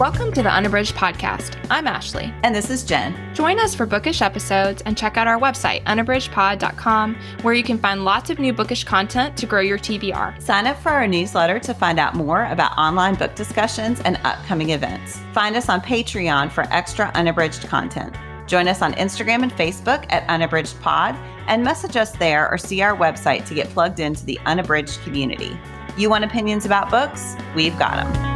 Welcome to the Unabridged podcast. I'm Ashley. And this is Jen. Join us for bookish episodes and check out our website, unabridgedpod.com, where you can find lots of new bookish content to grow your TBR. Sign up for our newsletter to find out more about online book discussions and upcoming events. Find us on Patreon for extra unabridged content. Join us on Instagram and Facebook at unabridgedpod and message us there or see our website to get plugged into the Unabridged community. You want opinions about books? We've got them.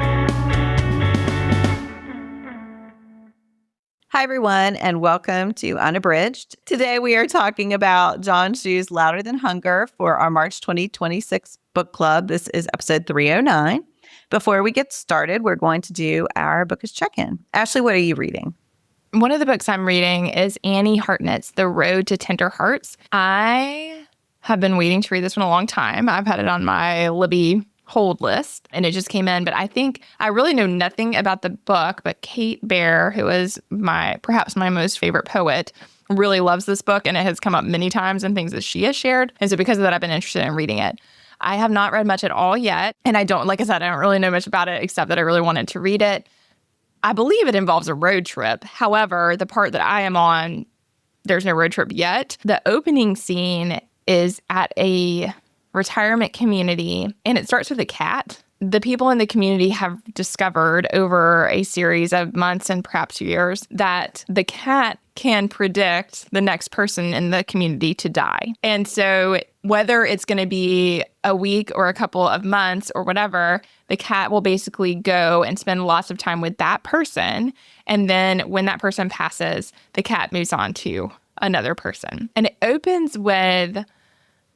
Hi, everyone, and welcome to Unabridged. Today, we are talking about John Schu's Louder Than Hunger for our March 2026 book club. This is episode 309. Before we get started, we're going to do our bookish check-in. Ashley, what are you reading? One of the books I'm reading is Annie Hartnett's The Road to Tender Hearts. I have been waiting to read this one a long time. I've had it on my Libby hold list, and it just came in. But I think I really know nothing about the book, but Kate Baer, who is perhaps my most favorite poet, really loves this book, and it has come up many times in things that she has shared. And so because of that, I've been interested in reading it. I have not read much at all yet, and I don't really know much about it, except that I really wanted to read it. I believe it involves a road trip. However, the part that I am on, there's no road trip yet. The opening scene is at a retirement community, and it starts with a cat. The people in the community have discovered over a series of months and perhaps years that the cat can predict the next person in the community to die. And so whether it's going to be a week or a couple of months or whatever, the cat will basically go and spend lots of time with that person. And then when that person passes, the cat moves on to another person. And it opens with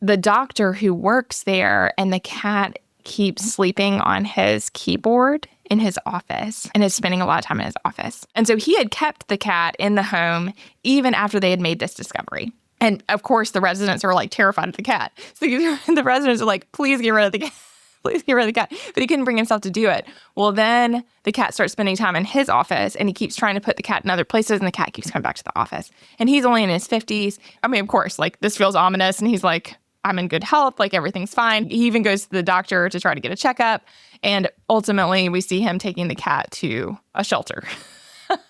the doctor who works there, and the cat keeps sleeping on his keyboard in his office and is spending a lot of time in his office. And so he had kept the cat in the home even after they had made this discovery. And of course, the residents are like terrified of the cat. So the residents are like, please get rid of the cat. Please get rid of the cat. But he couldn't bring himself to do it. Well, then the cat starts spending time in his office, and he keeps trying to put the cat in other places, and the cat keeps coming back to the office. And he's only in his 50s. I mean, of course, like this feels ominous, and he's like, I'm in good health, like everything's fine. He even goes to the doctor to try to get a checkup. And ultimately, we see him taking the cat to a shelter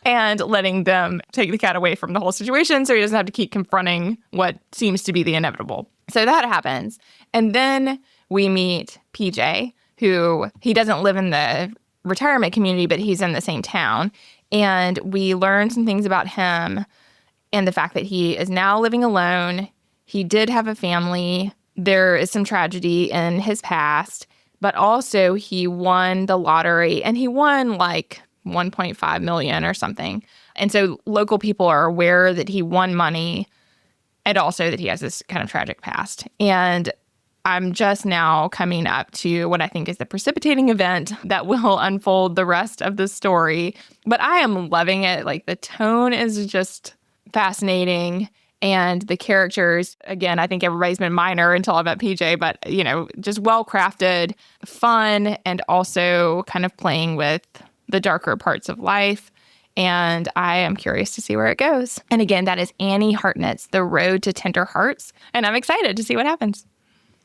and letting them take the cat away from the whole situation so he doesn't have to keep confronting what seems to be the inevitable. So that happens. And then we meet PJ, who he doesn't live in the retirement community, but he's in the same town. And we learn some things about him and the fact that he is now living alone. He did have a family. There is some tragedy in his past, but also he won the lottery, and he won like 1.5 million or something. And so local people are aware that he won money and also that he has this kind of tragic past. And I'm just now coming up to what I think is the precipitating event that will unfold the rest of the story. But I am loving it. Like, the tone is just fascinating. And the characters, again, I think everybody's been minor until I met PJ, but, just well-crafted, fun, and also kind of playing with the darker parts of life. And I am curious to see where it goes. And again, that is Annie Hartnett's The Road to Tender Hearts. And I'm excited to see what happens.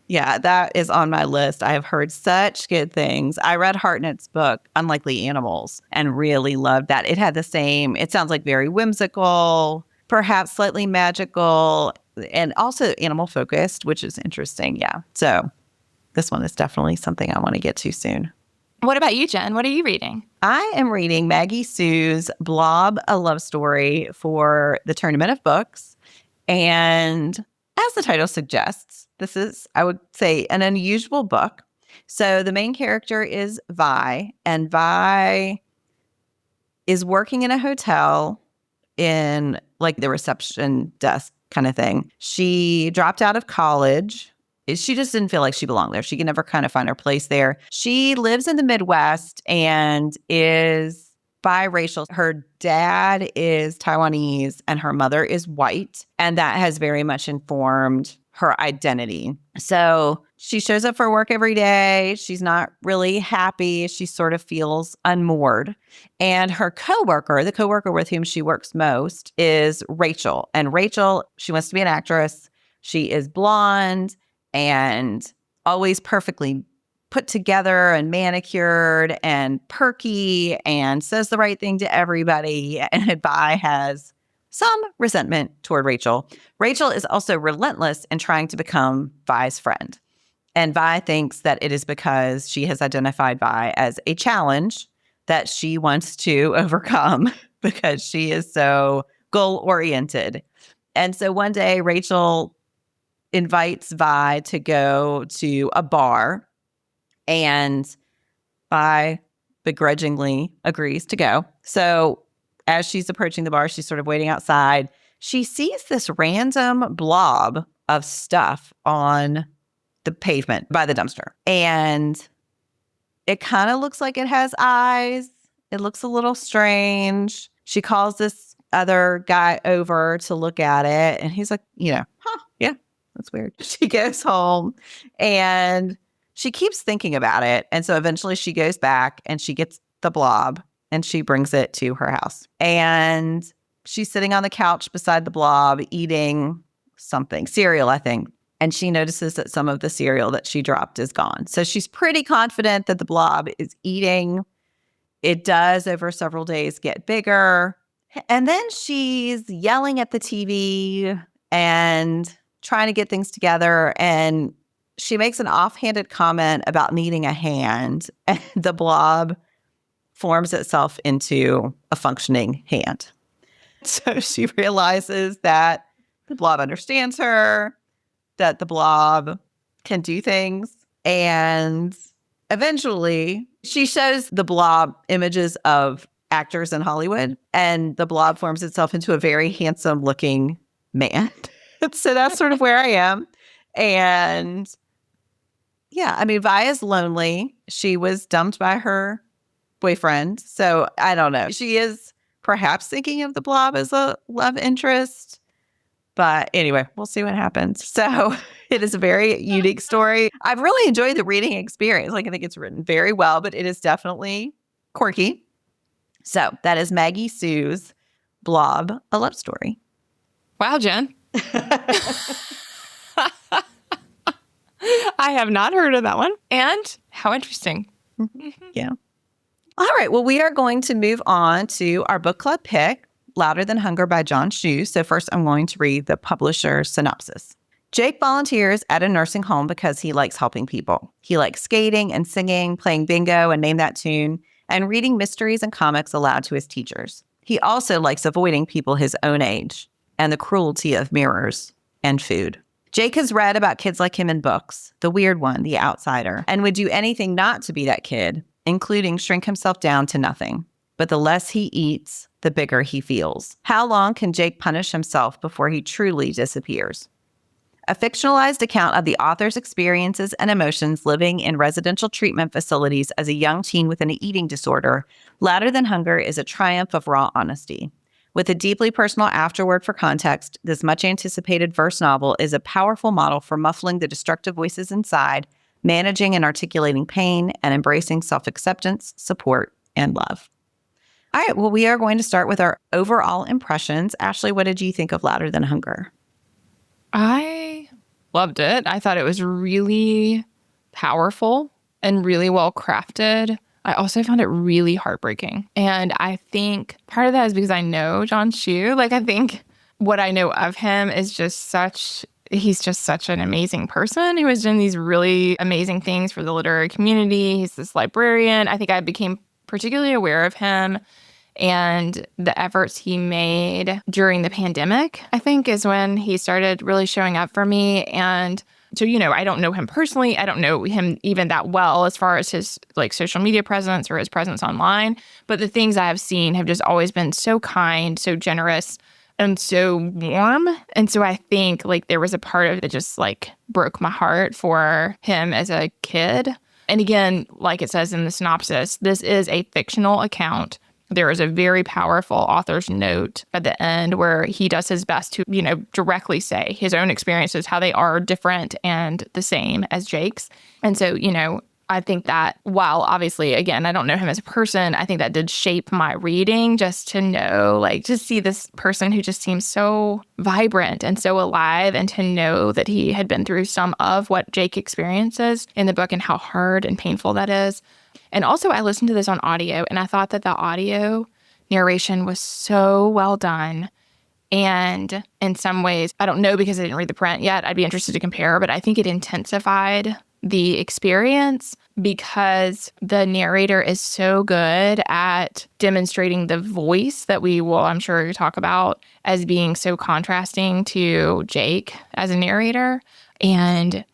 Yeah, that is on my list. I have heard such good things. I read Hartnett's book, Unlikely Animals, and really loved that. It sounds like very whimsical, perhaps slightly magical, and also animal-focused, which is interesting. Yeah. So this one is definitely something I want to get to soon. What about you, Jen? What are you reading? I am reading Maggie Sue's Blob, a Love Story for the Tournament of Books. And as the title suggests, this is, I would say, an unusual book. So the main character is Vi, and Vi is working in a hotel in like the reception desk kind of thing. She dropped out of college. She just didn't feel like she belonged there. She could never kind of find her place there. She lives in the Midwest and is biracial. Her dad is Taiwanese and her mother is white. And that has very much informed her identity. So she shows up for work every day. She's not really happy. She sort of feels unmoored. And her coworker, the coworker with whom she works most, is Rachel. And Rachel, she wants to be an actress. She is blonde and always perfectly put together and manicured and perky and says the right thing to everybody. And Vi has some resentment toward Rachel. Rachel is also relentless in trying to become Vi's friend. And Vi thinks that it is because she has identified Vi as a challenge that she wants to overcome because she is so goal-oriented. And so one day, Rachel invites Vi to go to a bar, and Vi begrudgingly agrees to go. So as she's approaching the bar, she's sort of waiting outside. She sees this random blob of stuff on the pavement by the dumpster. And it kind of looks like it has eyes. It looks a little strange. She calls this other guy over to look at it. And he's like, yeah, that's weird. She goes home and she keeps thinking about it. And so eventually she goes back and she gets the blob and she brings it to her house. And she's sitting on the couch beside the blob eating something, cereal, I think. And she notices that some of the cereal that she dropped is gone. So she's pretty confident that the blob is eating. It does over several days get bigger. And then she's yelling at the TV and trying to get things together. And she makes an offhanded comment about needing a hand. And the blob forms itself into a functioning hand. So she realizes that the blob understands her, that the blob can do things. And eventually she shows the blob images of actors in Hollywood, and the blob forms itself into a very handsome looking man. So that's sort of where I am. And yeah, I mean, Vi is lonely. She was dumped by her boyfriend. So I don't know. She is perhaps thinking of the blob as a love interest. But anyway, we'll see what happens. So it is a very unique story. I've really enjoyed the reading experience. Like, I think it's written very well, but it is definitely quirky. So that is Maggie Sue's Blob, a Love Story. Wow, Jen. I have not heard of that one. And how interesting. Yeah. All right. Well, we are going to move on to our book club pick, Louder Than Hunger by Schu. So first, I'm going to read the publisher's synopsis. Jake volunteers at a nursing home because he likes helping people. He likes skating and singing, playing bingo and Name That Tune, and reading mysteries and comics aloud to his teachers. He also likes avoiding people his own age and the cruelty of mirrors and food. Jake has read about kids like him in books, the weird one, the outsider, and would do anything not to be that kid, including shrink himself down to nothing. But the less he eats, the bigger he feels. How long can Jake punish himself before he truly disappears? A fictionalized account of the author's experiences and emotions living in residential treatment facilities as a young teen with an eating disorder, Louder Than Hunger is a triumph of raw honesty. With a deeply personal afterword for context, this much-anticipated verse novel is a powerful model for muffling the destructive voices inside, managing and articulating pain, and embracing self-acceptance, support, and love. All right, well, we are going to start with our overall impressions. Ashley, what did you think of Louder Than Hunger? I loved it. I thought it was really powerful and really well crafted. I also found it really heartbreaking. And I think part of that is because I know Schu. Like, I think what I know of him is he's just such an amazing person who has done these really amazing things for the literary community. He's this librarian. I think I became particularly aware of him and the efforts he made during the pandemic, I think, is when he started really showing up for me. And so, I don't know him personally. I don't know him even that well as far as his social media presence or his presence online. But the things I have seen have just always been so kind, so generous, and so warm. And so I think there was a part of it that just broke my heart for him as a kid. And again, like it says in the synopsis, this is a fictional account. There is a very powerful author's note at the end where he does his best to, directly say his own experiences, how they are different and the same as Jake's. And so, I think that while obviously, again, I don't know him as a person, I think that did shape my reading just to know, like, to see this person who just seems so vibrant and so alive, and to know that he had been through some of what Jake experiences in the book and how hard and painful that is. And also, I listened to this on audio, and I thought that the audio narration was so well done. And in some ways, I don't know because I didn't read the print yet, I'd be interested to compare, but I think it intensified the experience because the narrator is so good at demonstrating the voice that we will, I'm sure, talk about as being so contrasting to Jake as a narrator. And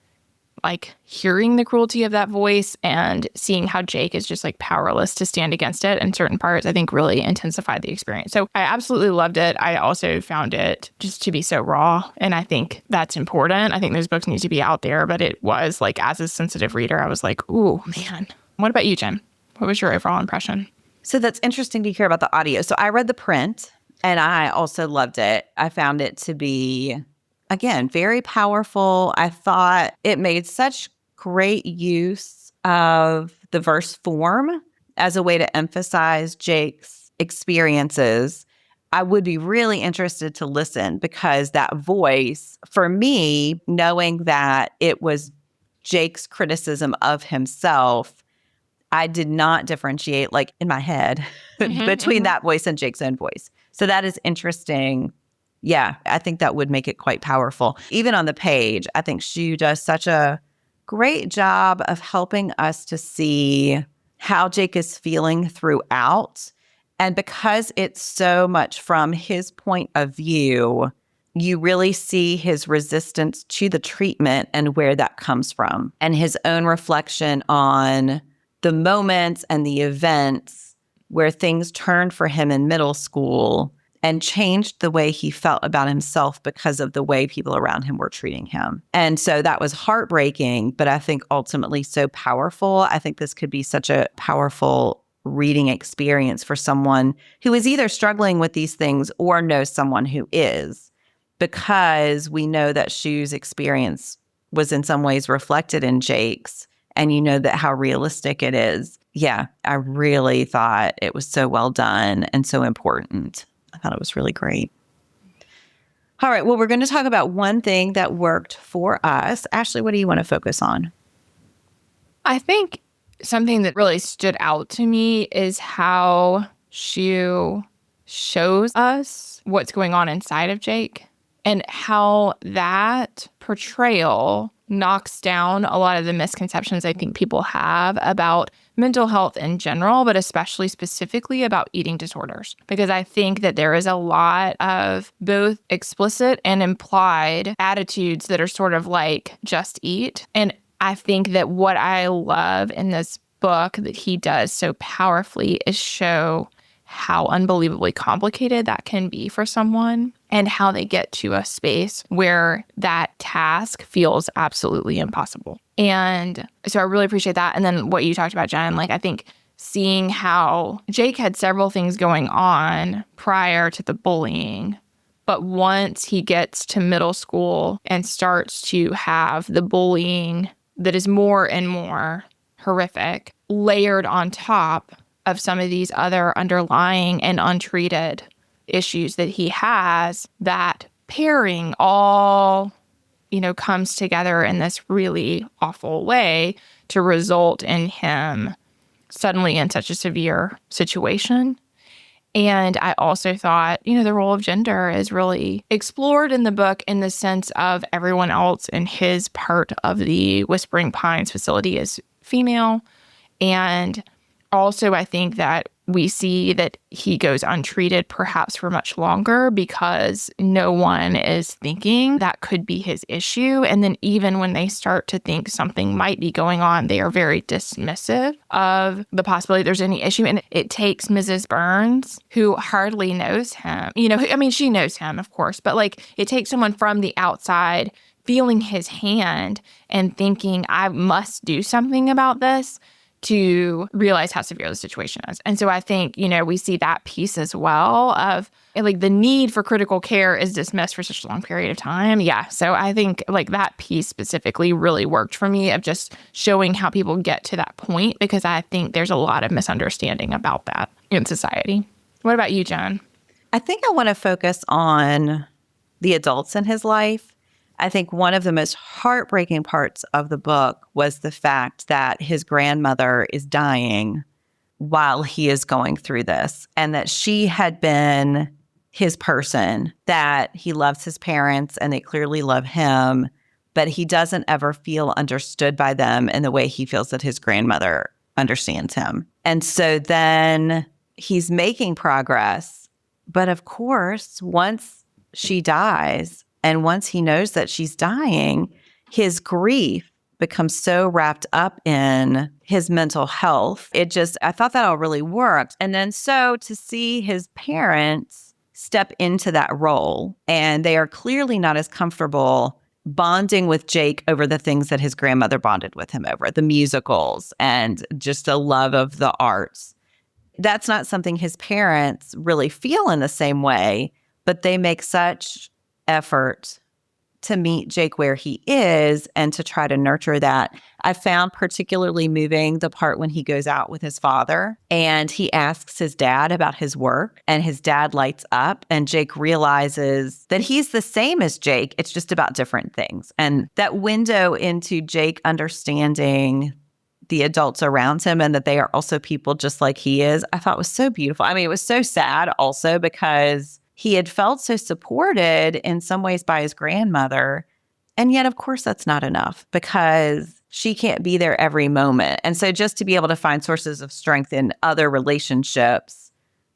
like hearing the cruelty of that voice and seeing how Jake is just like powerless to stand against it in certain parts, I think really intensified the experience. So I absolutely loved it. I also found it just to be so raw. And I think that's important. I think those books need to be out there, but it was like, as a sensitive reader, I was like, ooh, man. What about you, Jen? What was your overall impression? So that's interesting to hear about the audio. So I read the print and I also loved it. I found it to be, again, very powerful. I thought it made such great use of the verse form as a way to emphasize Jake's experiences. I would be really interested to listen because that voice, for me, knowing that it was Jake's criticism of himself, I did not differentiate, like in my head, between that voice and Jake's own voice. So that is interesting. Yeah, I think that would make it quite powerful. Even on the page, I think Schu does such a great job of helping us to see how Jake is feeling throughout. And because it's so much from his point of view, you really see his resistance to the treatment and where that comes from, and his own reflection on the moments and the events where things turned for him in middle school and changed the way he felt about himself because of the way people around him were treating him. And so that was heartbreaking, but I think ultimately so powerful. I think this could be such a powerful reading experience for someone who is either struggling with these things or knows someone who is, because we know that Schu's experience was in some ways reflected in Jake's, and you know that how realistic it is. Yeah, I really thought it was so well done and so important. I thought it was really great. All right, well, we're going to talk about one thing that worked for us. Ashley, what do you want to focus on? I think something that really stood out to me is how Schu shows us what's going on inside of Jake, and how that portrayal knocks down a lot of the misconceptions I think people have about mental health in general, but especially specifically about eating disorders. Because I think that there is a lot of both explicit and implied attitudes that are sort of like, just eat. And I think that what I love in this book that he does so powerfully is show how unbelievably complicated that can be for someone, and how they get to a space where that task feels absolutely impossible. And so I really appreciate that. And then what you talked about, Jen, like I think seeing how Jake had several things going on prior to the bullying, but once he gets to middle school and starts to have the bullying that is more and more horrific layered on top of some of these other underlying and untreated issues that he has, that pairing all, comes together in this really awful way to result in him suddenly in such a severe situation. And I also thought, the role of gender is really explored in the book in the sense of everyone else in his part of the Whispering Pines facility is female. And also, I think that we see that he goes untreated perhaps for much longer because no one is thinking that could be his issue. And then even when they start to think something might be going on, they are very dismissive of the possibility there's any issue. And it takes Mrs. Burns, who hardly knows him, she knows him, of course, but like it takes someone from the outside feeling his hand and thinking, I must do something about this, to realize how severe the situation is. And so I think, we see that piece as well of like the need for critical care is dismissed for such a long period of time. Yeah. So I think like that piece specifically really worked for me of just showing how people get to that point, because I think there's a lot of misunderstanding about that in society. What about you, Jen? I think I want to focus on the adults in his life. I think one of the most heartbreaking parts of the book was the fact that his grandmother is dying while he is going through this, and that she had been his person, that he loves his parents and they clearly love him, but he doesn't ever feel understood by them in the way he feels that his grandmother understands him. And so then he's making progress. But of course, once she dies, and once he knows that she's dying, his grief becomes so wrapped up in his mental health. I thought that all really worked. And then so to see his parents step into that role, and they are clearly not as comfortable bonding with Jake over the things that his grandmother bonded with him over, the musicals and just a love of the arts. That's not something his parents really feel in the same way, but they make such effort to meet Jake where he is and to try to nurture that. I found particularly moving the part when he goes out with his father and he asks his dad about his work, and his dad lights up, and Jake realizes that he's the same as Jake. It's just about different things. And that window into Jake understanding the adults around him and that they are also people just like he is, I thought was so beautiful. I mean, it was so sad also because he had felt so supported in some ways by his grandmother. And yet, of course, that's not enough because she can't be there every moment. And so just to be able to find sources of strength in other relationships,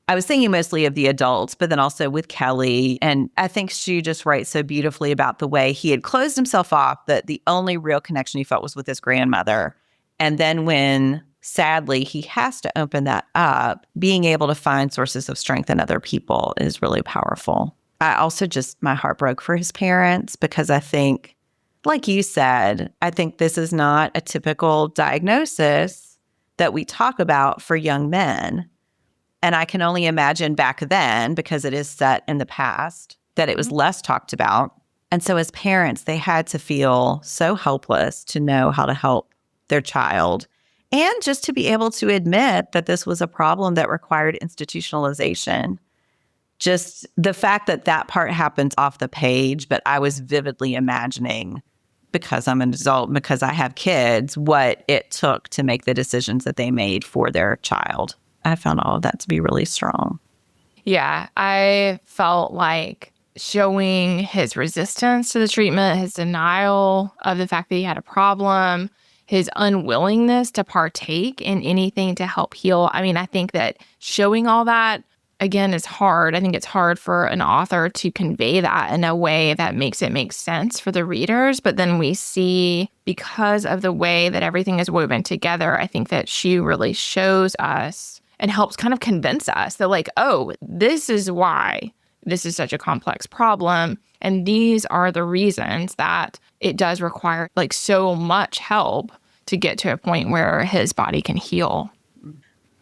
I was thinking mostly of the adults, but then also with Kelly. And I think Schu just writes so beautifully about the way he had closed himself off, that the only real connection he felt was with his grandmother. And then when sadly, he has to open that up. Being able to find sources of strength in other people is really powerful. I also my heart broke for his parents because I think, like you said, I think this is not a typical diagnosis that we talk about for young men. And I can only imagine back then, because it is set in the past, that it was less talked about. And so as parents, they had to feel so helpless to know how to help their child. And just to be able to admit that this was a problem that required institutionalization. Just the fact that that part happens off the page, but I was vividly imagining, because I'm an adult, because I have kids, what it took to make the decisions that they made for their child. I found all of that to be really strong. Yeah, I felt like showing his resistance to the treatment, his denial of the fact that he had a problem, his unwillingness to partake in anything to help heal. I mean, I think that showing all that, again, is hard. I think it's hard for an author to convey that in a way that makes it make sense for the readers. But then we see, because of the way that everything is woven together, I think that she really shows us and helps kind of convince us that, like, oh, this is why this is such a complex problem. And these are the reasons that it does require like so much help to get to a point where his body can heal.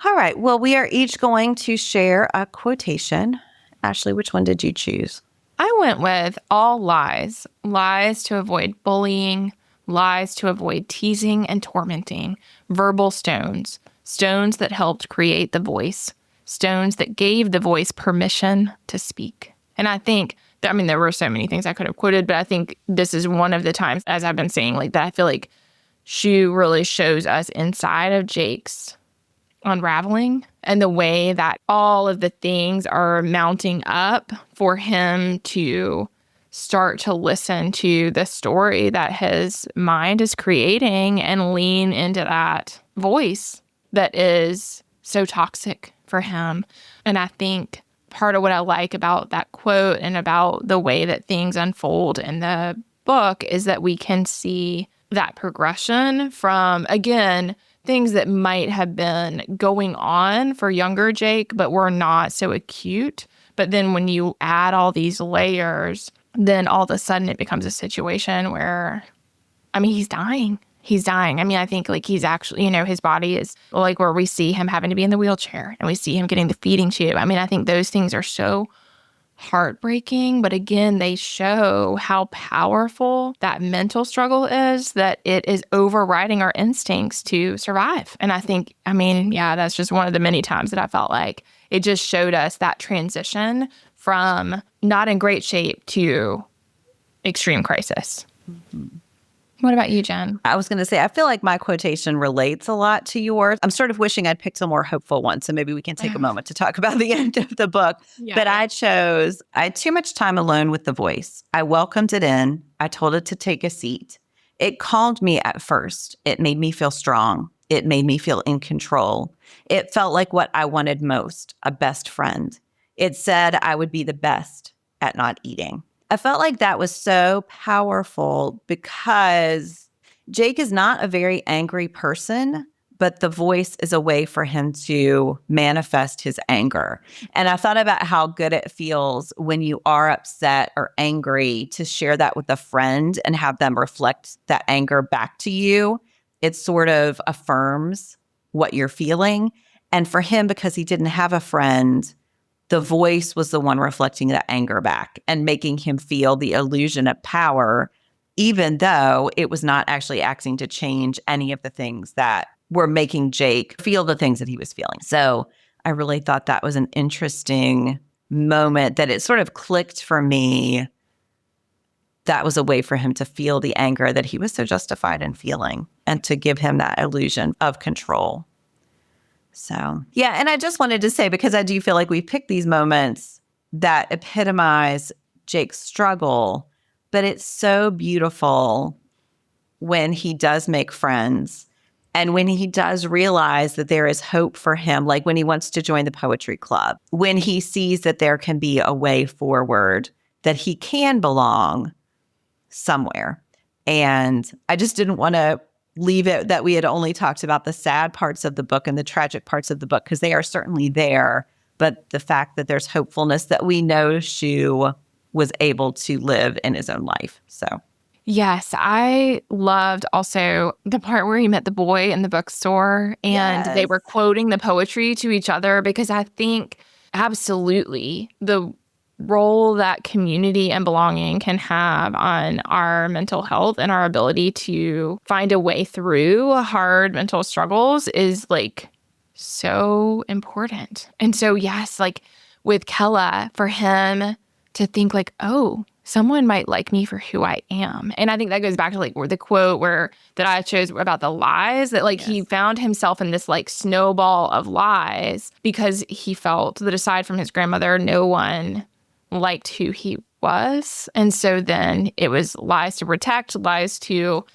All right. Well, we are each going to share a quotation. Ashley, which one did you choose? I went with all lies. Lies to avoid bullying, lies to avoid teasing and tormenting, verbal stones, stones that helped create the voice, stones that gave the voice permission to speak. And I think, there were so many things I could have quoted, but I think this is one of the times, as I've been saying, like that I feel like Schu really shows us inside of Jake's unraveling and the way that all of the things are mounting up for him to start to listen to the story that his mind is creating and lean into that voice that is so toxic for him. And I think part of what I like about that quote and about the way that things unfold in the book is that we can see that progression from, again, things that might have been going on for younger Jake, but were not so acute. But then when you add all these layers, then all of a sudden it becomes a situation where, he's dying. he's dying. I mean, I think like he's actually, his body is like where we see him having to be in the wheelchair and we see him getting the feeding tube. I mean, I think those things are so heartbreaking, but again, they show how powerful that mental struggle is, that it is overriding our instincts to survive. And I think, I mean, yeah, that's just one of the many times that I felt like it just showed us that transition from not in great shape to extreme crisis. Mm-hmm. What about you, Jen? I was going to say, I feel like my quotation relates a lot to yours. I'm sort of wishing I'd picked a more hopeful one. So maybe we can take a moment to talk about the end of the book. Yeah. But I had too much time alone with the voice. I welcomed it in. I told it to take a seat. It calmed me at first. It made me feel strong. It made me feel in control. It felt like what I wanted most, a best friend. It said I would be the best at not eating. I felt like that was so powerful because Jake is not a very angry person, but the voice is a way for him to manifest his anger. And I thought about how good it feels when you are upset or angry to share that with a friend and have them reflect that anger back to you. It sort of affirms what you're feeling. And for him, because he didn't have a friend, the voice was the one reflecting that anger back and making him feel the illusion of power, even though it was not actually acting to change any of the things that were making Jake feel the things that he was feeling. So I really thought that was an interesting moment, that it sort of clicked for me. That was a way for him to feel the anger that he was so justified in feeling and to give him that illusion of control. So, yeah. And I just wanted to say, because I do feel like we picked these moments that epitomize Jake's struggle, but it's so beautiful when he does make friends and when he does realize that there is hope for him, like when he wants to join the poetry club, when he sees that there can be a way forward, that he can belong somewhere. And I just didn't want to leave it that we had only talked about the sad parts of the book and the tragic parts of the book, because they are certainly there. But the fact that there's hopefulness, that we know Schu was able to live in his own life. So, yes, I loved also the part where he met the boy in the bookstore and they were quoting the poetry to each other, because I think absolutely the role that community and belonging can have on our mental health and our ability to find a way through hard mental struggles is like so important. And so, yes, like with Kella, for him to think like, oh, someone might like me for who I am. And I think that goes back to like where the quote that I chose about the lies, that like he found himself in this like snowball of lies because he felt that aside from his grandmother, no one liked who he was. And so then it was lies to protect, lies to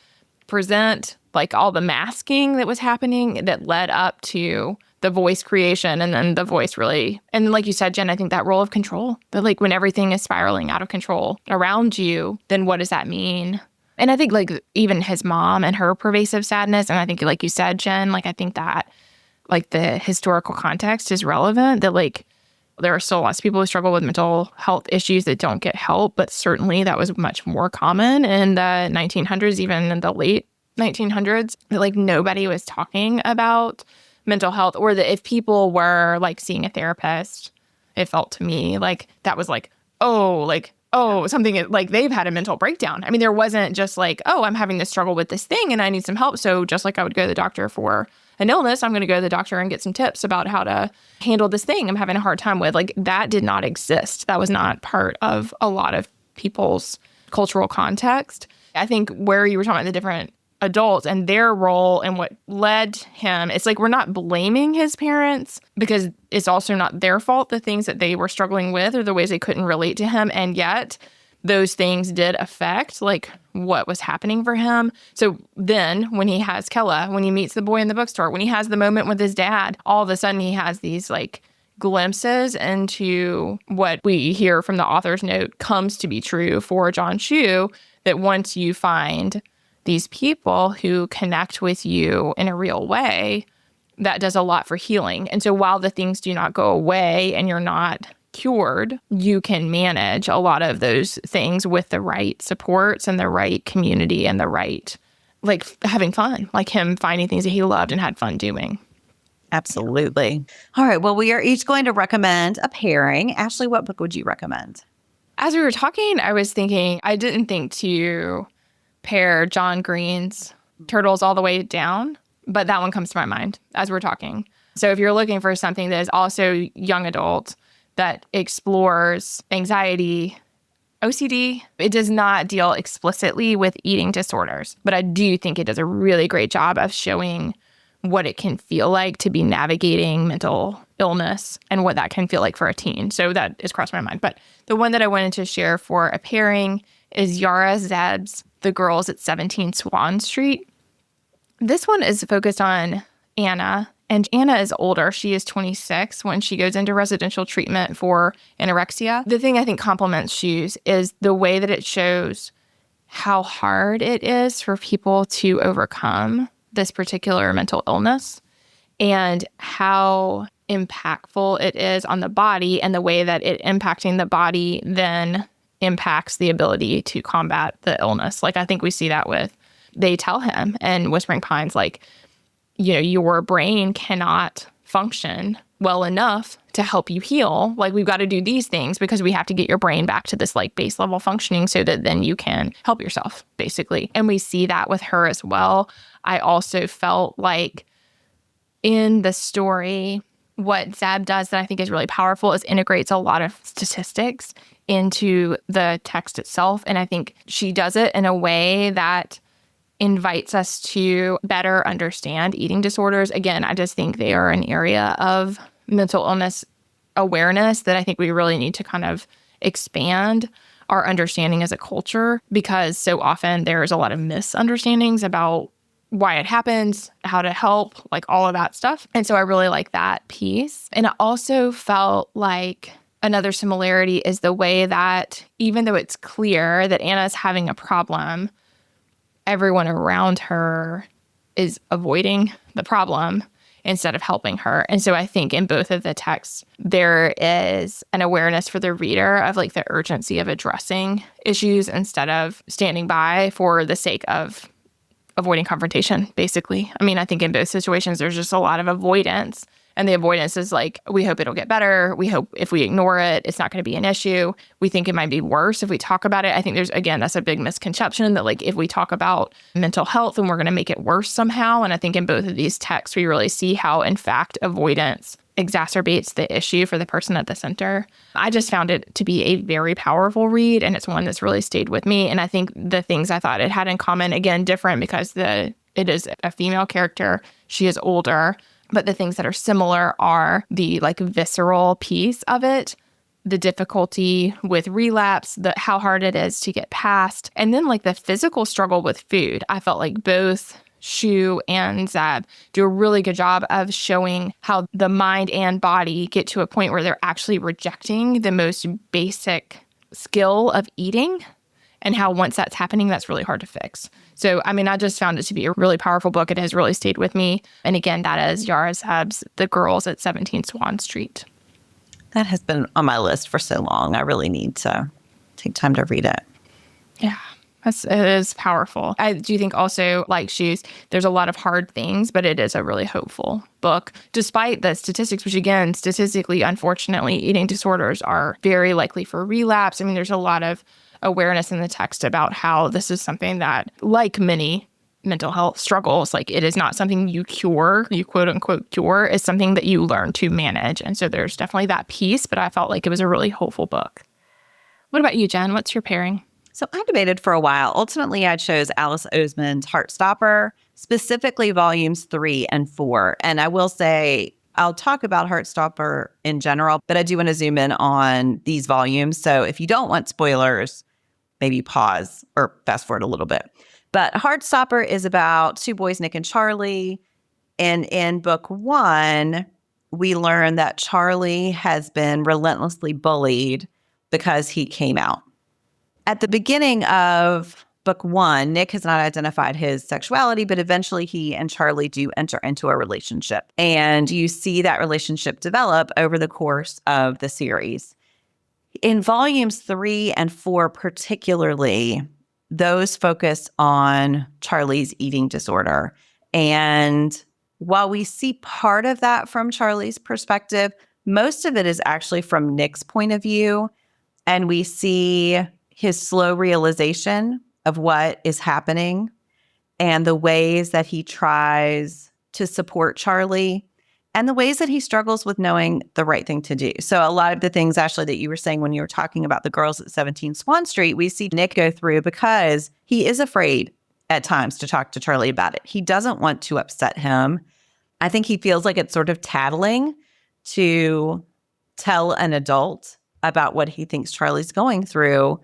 present, like all the masking that was happening that led up to the voice creation. And then the voice really, and like you said, Jen, I think that role of control, that like when everything is spiraling out of control around you, then what does that mean? And I think like even his mom and her pervasive sadness, and I think like you said, Jen, like I think that like the historical context is relevant, that like there are still lots of people who struggle with mental health issues that don't get help, but certainly that was much more common in the 1900s, even in the late 1900s, that like nobody was talking about mental health, or that if people were like seeing a therapist, it felt to me like that was like, oh, something like they've had a mental breakdown. I mean, there wasn't just like, oh, I'm having this struggle with this thing and I need some help. So just like I would go to the doctor for an illness, I'm going to go to the doctor and get some tips about how to handle this thing I'm having a hard time with. Like that did not exist. That was not part of a lot of people's cultural context. I think where you were talking about the different adults and their role and what led him, it's like we're not blaming his parents, because it's also not their fault, the things that they were struggling with or the ways they couldn't relate to him. And yet those things did affect like what was happening for him. So then when he has Kella, when he meets the boy in the bookstore, when he has the moment with his dad, all of a sudden he has these like glimpses into what we hear from the author's note comes to be true for John Schu, that once you find these people who connect with you in a real way, that does a lot for healing. And so while the things do not go away and you're not cured, you can manage a lot of those things with the right supports and the right community and the right like having fun, like him finding things that he loved and had fun doing. Absolutely. All right. Well, we are each going to recommend a pairing. Ashley, what book would you recommend? As we were talking, I was thinking, I didn't think to pair John Green's Turtles All the Way Down, but that one comes to my mind as we're talking. So if you're looking for something that is also young adult, that explores anxiety, OCD, it does not deal explicitly with eating disorders, but I do think it does a really great job of showing what it can feel like to be navigating mental illness and what that can feel like for a teen. So that is crossed my mind. But the one that I wanted to share for a pairing is Yara Zeb's The Girls at 17 Swan Street. This one is focused on Anna, and Anna is older. She is 26 when she goes into residential treatment for anorexia. The thing I think complements Schu's is the way that it shows how hard it is for people to overcome this particular mental illness and how impactful it is on the body, and the way that it impacting the body then impacts the ability to combat the illness. Like, I think we see that with, they tell him in Whispering Pines, like, you know, your brain cannot function well enough to help you heal. Like, we've got to do these things because we have to get your brain back to this like base level functioning so that then you can help yourself, basically. And we see that with her as well. I also felt like in the story, what Zeb does that I think is really powerful is integrates a lot of statistics into the text itself. And I think she does it in a way that invites us to better understand eating disorders. Again, I just think they are an area of mental illness awareness that I think we really need to kind of expand our understanding as a culture, because so often there's a lot of misunderstandings about why it happens, how to help, like all of that stuff. And so I really like that piece. And I also felt like another similarity is the way that even though it's clear that Anna's having a problem, everyone around her is avoiding the problem instead of helping her. And so I think in both of the texts, there is an awareness for the reader of like the urgency of addressing issues instead of standing by for the sake of avoiding confrontation, basically. I mean, I think in both situations, there's just a lot of avoidance. And the avoidance is like, we hope it'll get better. We hope if we ignore it, it's not going to be an issue. We think it might be worse if we talk about it. I think there's, again, that's a big misconception that like if we talk about mental health, then we're going to make it worse somehow. And I think in both of these texts, we really see how, in fact, avoidance exacerbates the issue for the person at the center. I just found it to be a very powerful read, and it's one that's really stayed with me. And I think the things I thought it had in common, again, different because it is a female character. She is older. But the things that are similar are the like visceral piece of it, the difficulty with relapse, how hard it is to get past, and then like the physical struggle with food. I felt like both Schu and Zeb do a really good job of showing how the mind and body get to a point where they're actually rejecting the most basic skill of eating, and how once that's happening, that's really hard to fix. So, I mean, I just found it to be a really powerful book. It has really stayed with me. And again, that is Yara Zeb's The Girls at 17 Swan Street. That has been on my list for so long. I really need to take time to read it. Yeah, it is powerful. I do think also, like Schu's, there's a lot of hard things, but it is a really hopeful book, despite the statistics, which again, statistically, unfortunately, eating disorders are very likely for relapse. I mean, there's a lot of awareness in the text about how this is something that, like many mental health struggles, like it is not something you cure, you quote unquote cure, it's something that you learn to manage. And so there's definitely that piece, but I felt like it was a really hopeful book. What about you, Jen? What's your pairing? So I debated for a while. Ultimately, I chose Alice Oseman's Heartstopper, specifically volumes 3 and 4. And I will say, I'll talk about Heartstopper in general, but I do want to zoom in on these volumes. So if you don't want spoilers, maybe pause or fast forward a little bit. But Heartstopper is about two boys, Nick and Charlie. And in book 1, we learn that Charlie has been relentlessly bullied because he came out. At the beginning of book 1, Nick has not identified his sexuality, but eventually he and Charlie do enter into a relationship. And you see that relationship develop over the course of the series. In volumes 3 and 4 particularly, those focus on Charlie's eating disorder. And while we see part of that from Charlie's perspective, most of it is actually from Nick's point of view. And we see his slow realization of what is happening and the ways that he tries to support Charlie and the ways that he struggles with knowing the right thing to do. So a lot of the things, Ashley, that you were saying when you were talking about the girls at 17 Swan Street, we see Nick go through because he is afraid at times to talk to Charlie about it. He doesn't want to upset him. I think he feels like it's sort of tattling to tell an adult about what he thinks Charlie's going through.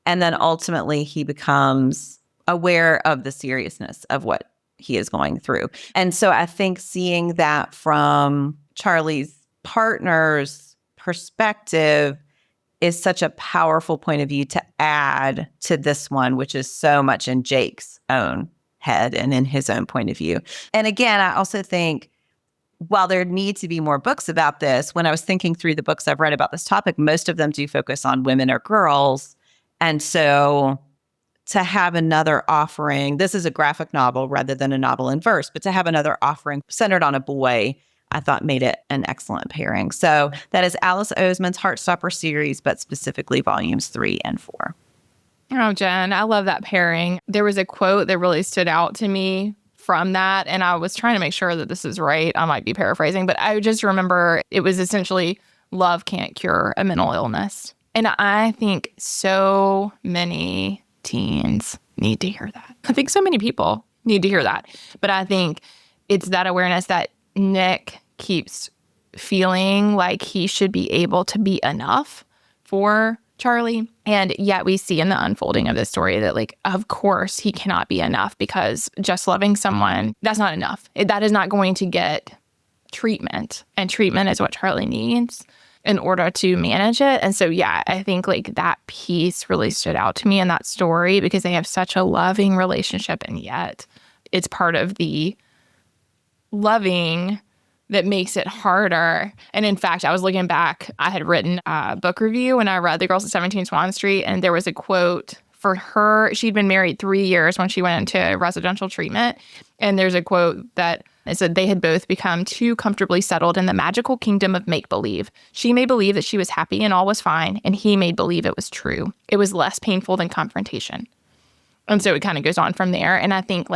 And then ultimately he becomes aware of the seriousness of what he is going through. And so I think seeing that from Charlie's partner's perspective is such a powerful point of view to add to this one, which is so much in Jake's own head and in his own point of view. And again, I also think while there need to be more books about this, when I was thinking through the books I've read about this topic, most of them do focus on women or girls. And so to have another offering, this is a graphic novel rather than a novel in verse, but to have another offering centered on a boy, I thought made it an excellent pairing. So that is Alice Oseman's Heartstopper series, but specifically volumes 3 and 4. Oh, Jen, I love that pairing. There was a quote that really stood out to me from that, and I was trying to make sure that this is right. I might be paraphrasing, but I just remember it was essentially, love can't cure a mental illness. And I think so many teens need to hear that. I think so many people need to hear that. But I think it's that awareness that Nick keeps feeling like he should be able to be enough for Charlie. And yet we see in the unfolding of this story that, like, of course he cannot be enough, because just loving someone, that's not enough. That is not going to get treatment. And treatment is what Charlie needs in order to manage it. And so, yeah, I think like that piece really stood out to me in that story, because they have such a loving relationship, and yet it's part of the loving that makes it harder. And in fact, I was looking back, I had written a book review when I read The Girls at 17 Swan Street, and there was a quote for her. She'd been married 3 years when she went into residential treatment. And there's a quote that it said they had both become too comfortably settled in the magical kingdom of make-believe. She made believe that she was happy and all was fine, and he made believe it was true. It was less painful than confrontation. And so it kind of goes on from there. And I think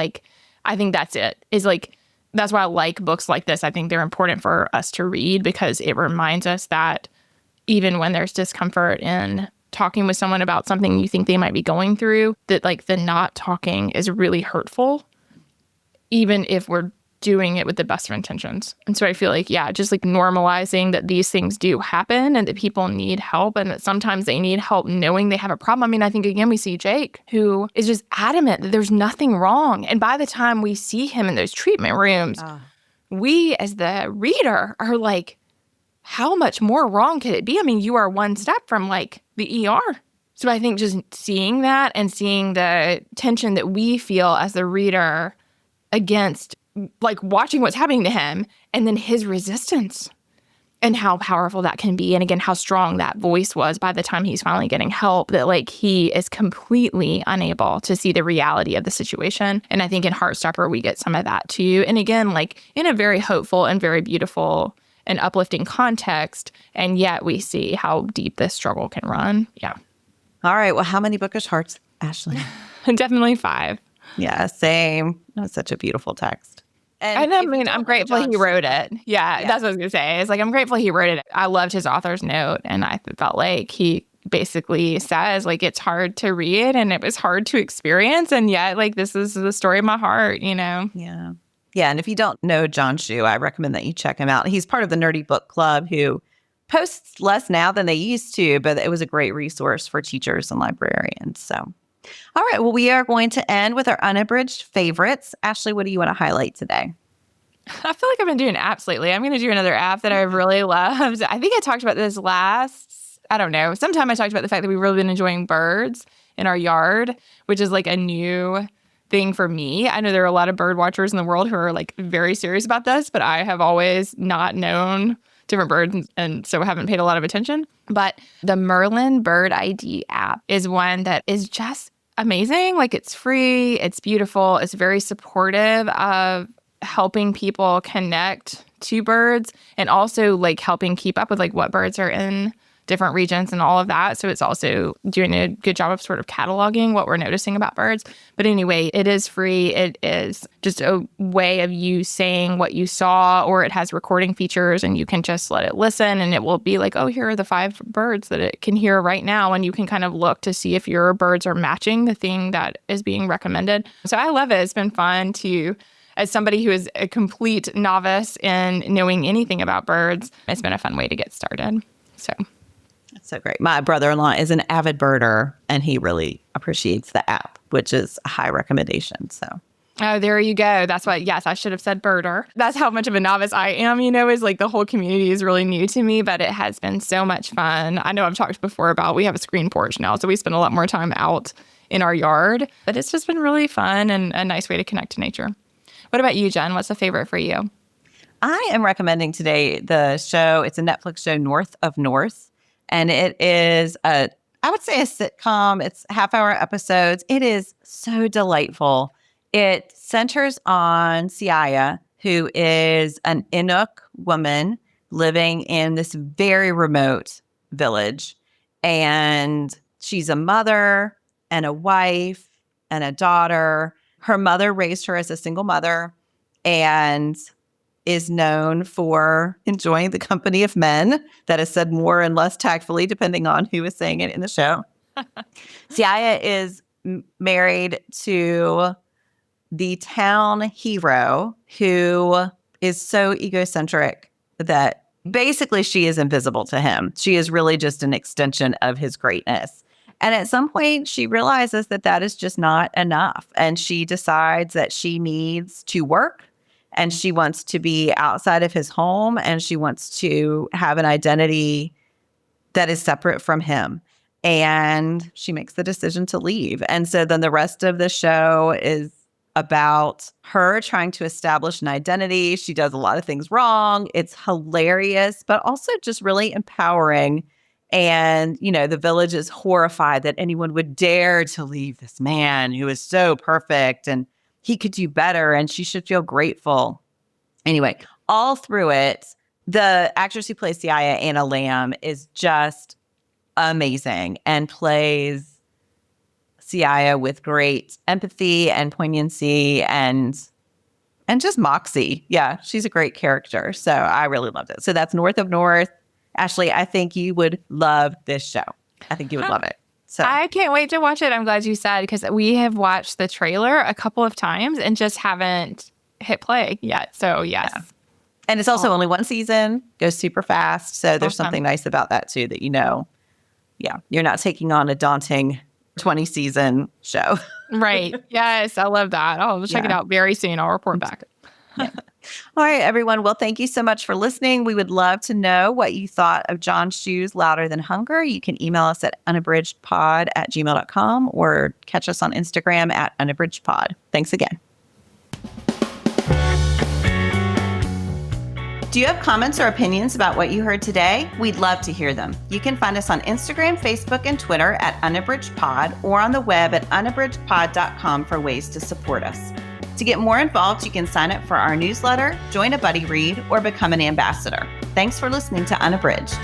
that's it. Is like, that's why I like books like this. I think they're important for us to read, because it reminds us that even when there's discomfort in talking with someone about something you think they might be going through, that like the not talking is really hurtful, even if we're doing it with the best of intentions. And so I feel like, yeah, just like normalizing that these things do happen and that people need help, and that sometimes they need help knowing they have a problem. I mean, I think again, we see Jake, who is just adamant that there's nothing wrong. And by the time we see him in those treatment rooms, we as the reader are like, how much more wrong could it be? I mean, you are one step from like the ER. So I think just seeing that and seeing the tension that we feel as the reader against like watching what's happening to him, and then his resistance and how powerful that can be. And again, how strong that voice was by the time he's finally getting help, that like he is completely unable to see the reality of the situation. And I think in Heartstopper, we get some of that too. And again, like in a very hopeful and very beautiful and uplifting context. And yet we see how deep this struggle can run. Yeah. All right. Well, how many bookish hearts, Ashley? Definitely 5. Yeah, same. That was such a beautiful text. And I mean, I'm grateful he wrote it. Yeah, that's what I was going to say. It's like, I'm grateful he wrote it. I loved his author's note. And I felt like he basically says, like, it's hard to read and it was hard to experience. And yet, like, this is the story of my heart, you know? Yeah. Yeah. And if you don't know John Schu, I recommend that you check him out. He's part of the Nerdy Book Club, who posts less now than they used to, but it was a great resource for teachers and librarians. So, all right. Well, we are going to end with our unabridged favorites. Ashley, what do you want to highlight today? I feel like I've been doing apps lately. I'm going to do another app that I've really loved. I think I talked about this sometime I talked about the fact that we've really been enjoying birds in our yard, which is like a new thing for me. I know there are a lot of bird watchers in the world who are like very serious about this, but I have always not known different birds and so haven't paid a lot of attention. But the Merlin Bird ID app is one that is just amazing. Like it's free, it's beautiful, it's very supportive of helping people connect to birds and also like helping keep up with like what birds are in different regions and all of that. So it's also doing a good job of sort of cataloging what we're noticing about birds. But anyway, it is free. It is just a way of you saying what you saw, or it has recording features and you can just let it listen and it will be like, oh, here are the 5 birds that it can hear right now. And you can kind of look to see if your birds are matching the thing that is being recommended. So I love it. It's been fun to, as somebody who is a complete novice in knowing anything about birds, it's been a fun way to get started. So that's so great. My brother-in-law is an avid birder, and he really appreciates the app, which is a high recommendation. So, oh, there you go. That's what, yes, I should have said birder. That's how much of a novice I am, is like the whole community is really new to me, but it has been so much fun. I know I've talked before about we have a screen porch now, so we spend a lot more time out in our yard, but it's just been really fun and a nice way to connect to nature. What about you, Jen? What's a favorite for you? I am recommending today the show. It's a Netflix show, North of North. And it is I would say a sitcom. It's half-hour episodes. It is so delightful. It centers on Siaya, who is an Inuk woman living in this very remote village. And she's a mother and a wife and a daughter. Her mother raised her as a single mother and is known for enjoying the company of men. That is said more and less tactfully, depending on who is saying it in the show. Siaya is married to the town hero, who is so egocentric that basically she is invisible to him. She is really just an extension of his greatness. And at some point, she realizes that that is just not enough. And she decides that she needs to work. And she wants to be outside of his home, and she wants to have an identity that is separate from him. And she makes the decision to leave. And so then the rest of the show is about her trying to establish an identity. She does a lot of things wrong. It's hilarious, but also just really empowering. And, the village is horrified that anyone would dare to leave this man who is so perfect, and he could do better, and she should feel grateful. Anyway, all through it, the actress who plays Siaya, Anna Lamb, is just amazing and plays Siaya with great empathy and poignancy and just moxie. Yeah, she's a great character. So I really loved it. So that's North of North. Ashley, I think you would love this show. I think you would love it. So I can't wait to watch it. I'm glad you said, because we have watched the trailer a couple of times and just haven't hit play yet. So yes. Yeah. And it's also only one season, goes super fast. So there's something nice about that too, that you're not taking on a daunting 20 season show. Right. Yes. I love that. I'll check it out very soon. I'll report back. Yeah. All right, everyone. Well, thank you so much for listening. We would love to know what you thought of John Schu's Louder Than Hunger. You can email us at unabridgedpod@gmail.com or catch us on Instagram at unabridgedpod. Thanks again. Do you have comments or opinions about what you heard today? We'd love to hear them. You can find us on Instagram, Facebook, and Twitter at unabridgedpod, or on the web at unabridgedpod.com for ways to support us. To get more involved, you can sign up for our newsletter, join a buddy read, or become an ambassador. Thanks for listening to Unabridged.